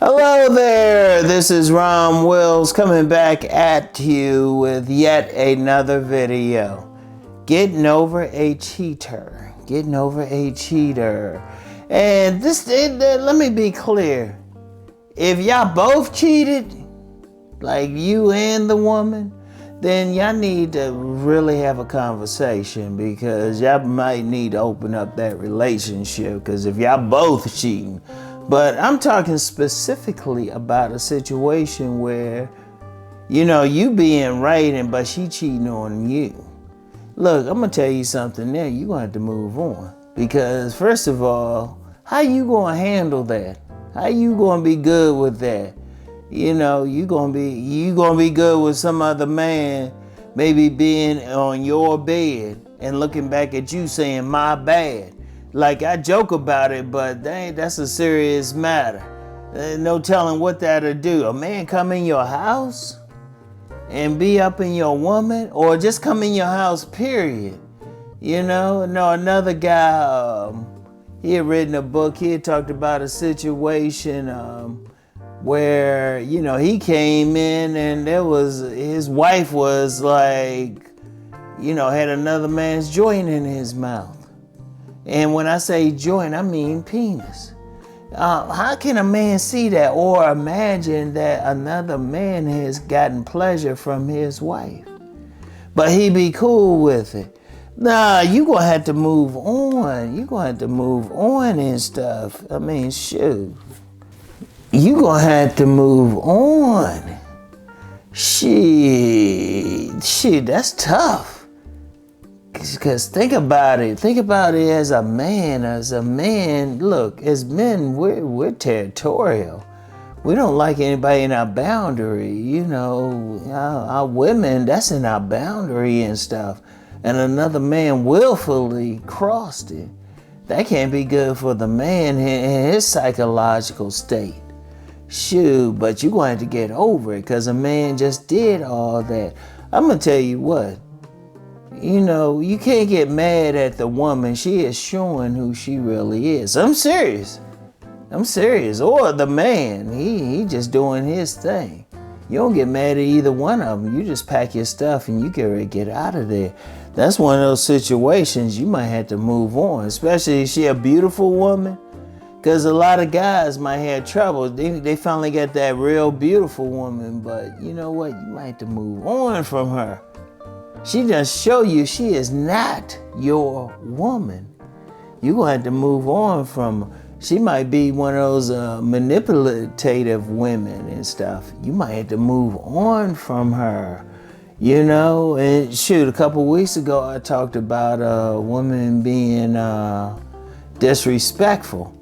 Hello there, this is Rom Wills coming back at you with yet another video. Getting over a cheater. Getting over a cheater. And let me be clear. If y'all both cheated, like you and the woman, then y'all need to really have a conversation because y'all might need to open up that relationship because if y'all both cheating. But I'm talking specifically about a situation where, you being right, but she cheating on you. Look, I'm going to tell you something there. You're going to have to move on. Because first of all, how you going to handle that? How you going to be good with that? You going to be good with some other man maybe being on your bed and looking back at you saying, my bad. Like, I joke about it, but dang, that's a serious matter. No telling what that'll do. A man come in your house and be up in your woman, or just come in your house, period. No, another guy, he had written a book. He had talked about a situation where, he came in and his wife was like, had another man's joint in his mouth. And when I say joint, I mean penis. How can a man see that or imagine that another man has gotten pleasure from his wife? But he be cool with it. Nah, you gonna have to move on. You gonna have to move on and stuff. I mean, shoot. You gonna have to move on. Shit, that's tough. Because think about it as a man. Look, as men, we're territorial. We don't like anybody in our boundary. Our women, that's in our boundary and stuff. And another man willfully crossed it. That can't be good for the man in his psychological state. Shoot, but you're going to have to get over it because a man just did all that. I'm going to tell you what. You can't get mad at the woman. She is showing who she really is. I'm serious. Or the man, he just doing his thing. You don't get mad at either one of them. You just pack your stuff and you get out of there. That's one of those situations you might have to move on, especially if she a beautiful woman. Because a lot of guys might have trouble. They finally got that real beautiful woman, but you know what? You might have to move on from her. She just show you she is not your woman. You're going to have to move on from her. She might be one of those manipulative women and stuff. You might have to move on from her. And shoot, a couple weeks ago I talked about a woman being disrespectful.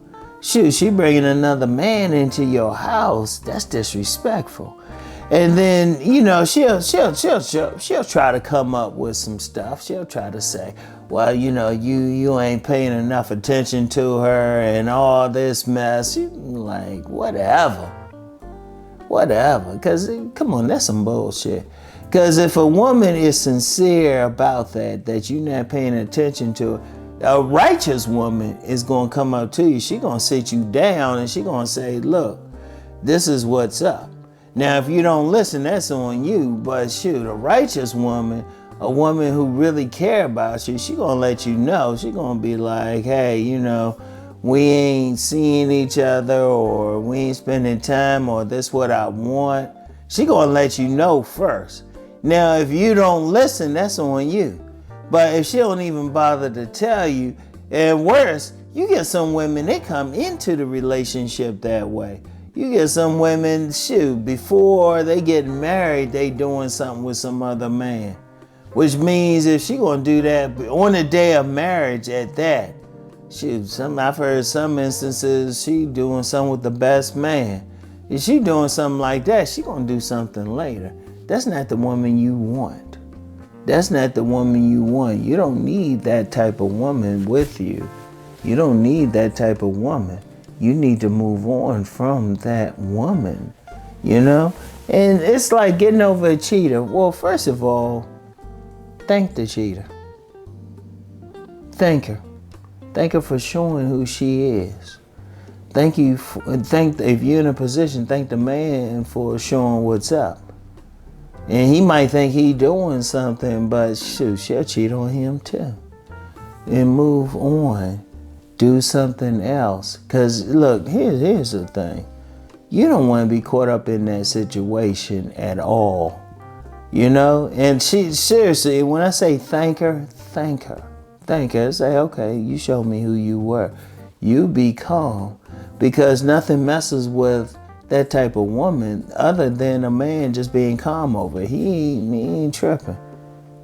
Shoot, she bringing another man into your house. That's disrespectful. And then, she'll try to come up with some stuff. She'll try to say, well, you ain't paying enough attention to her and all this mess. You like, whatever. Because, come on, that's some bullshit. Because if a woman is sincere about that you're not paying attention to her, a righteous woman is going to come up to you. She's going to sit you down and she's going to say, look, this is what's up. Now, if you don't listen, that's on you. But shoot, a righteous woman, a woman who really care about you, she gonna let you know. She gonna be like, hey, we ain't seeing each other, or we ain't spending time, or this what I want. She gonna let you know first. Now, if you don't listen, that's on you. But if she don't even bother to tell you, and worse, you get some women, they come into the relationship that way. You get some women, shoot, before they get married, they doing something with some other man. Which means if she gonna do that on the day of marriage at that, shoot, I've heard some instances she doing something with the best man. If she doing something like that, she gonna do something later. That's not the woman you want. That's not the woman you want. You don't need that type of woman with you. You don't need that type of woman. You need to move on from that woman, And it's like getting over a cheater. Well, first of all, thank the cheater. Thank her. Thank her for showing who she is. if you're in a position, thank the man for showing what's up. And he might think he doing something, but shoot, she'll cheat on him too. And move on. Do something else. Because look, here's the thing. You don't want to be caught up in that situation at all. You know? And she, seriously, when I say thank her. Say, okay, you showed me who you were. You be calm. Because nothing messes with that type of woman other than a man just being calm over it. He ain't tripping.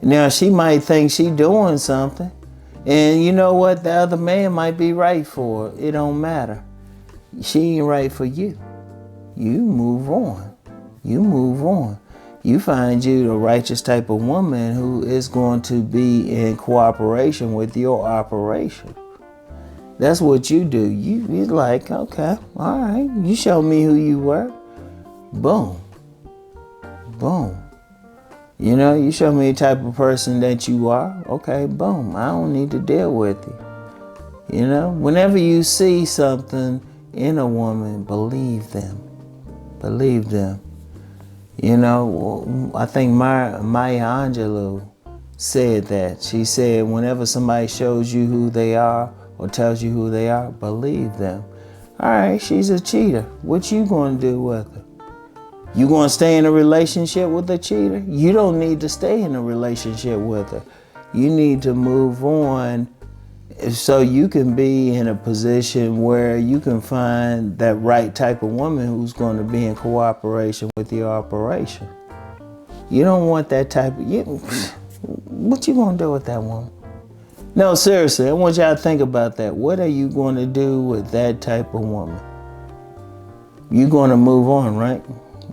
Now, she might think she doing something. And you know what? The other man might be right for her. It don't matter. She ain't right for you. You move on. You find you the righteous type of woman who is going to be in cooperation with your operation. That's what you do. You're like, okay, all right. You show me who you were. Boom. You know, you show me the type of person that you are. Okay, boom. I don't need to deal with you. You know, whenever you see something in a woman, believe them. You know, I think Maya Angelou said that. She said, whenever somebody shows you who they are or tells you who they are, believe them. All right, she's a cheater. What you going to do with her? You going to stay in a relationship with a cheater? You don't need to stay in a relationship with her. You need to move on so you can be in a position where you can find that right type of woman who's going to be in cooperation with your operation. You don't want that type of... what you going to do with that woman? No, seriously, I want y'all to think about that. What are you going to do with that type of woman? You're going to move on, right?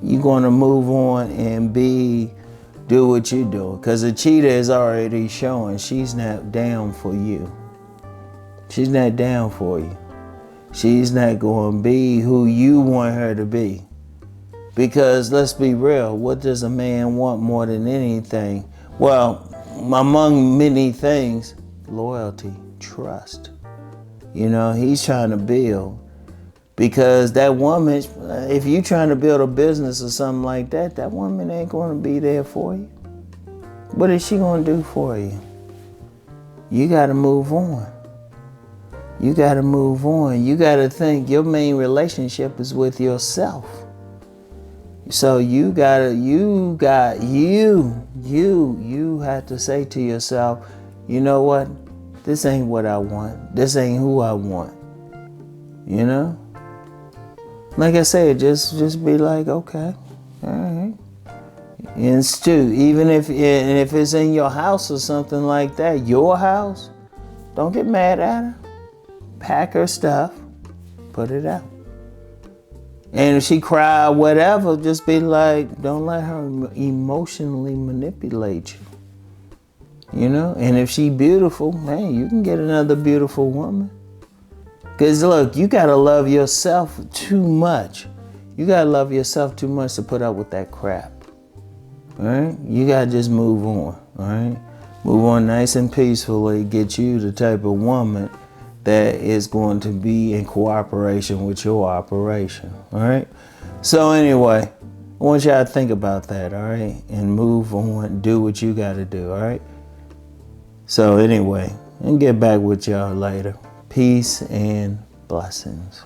You're going to move on and do what you do. Because the cheater is already showing she's not down for you. She's not down for you. She's not going to be who you want her to be. Because let's be real, what does a man want more than anything? Well, among many things, loyalty, trust. You know, he's trying to build. Because that woman, if you're trying to build a business or something like that, that woman ain't going to be there for you. What is she going to do for you? You got to move on. You got to move on. You got to think your main relationship is with yourself. So you have to say to yourself, you know what? This ain't what I want. This ain't who I want. You know? Like I said, just be like, okay, all right. And Stu, even if it's in your house or something like that, your house, don't get mad at her. Pack her stuff, put it out. And if she cry, whatever, just be like, don't let her emotionally manipulate you. You know? And if she beautiful, man, you can get another beautiful woman. Because look, you got to love yourself too much. You got to love yourself too much to put up with that crap. All right? You got to just move on. All right? Move on nice and peacefully. Get you the type of woman that is going to be in cooperation with your operation. All right? So anyway, I want y'all to think about that. All right? And move on. Do what you got to do. All right? So anyway, and get back with y'all later. Peace and blessings.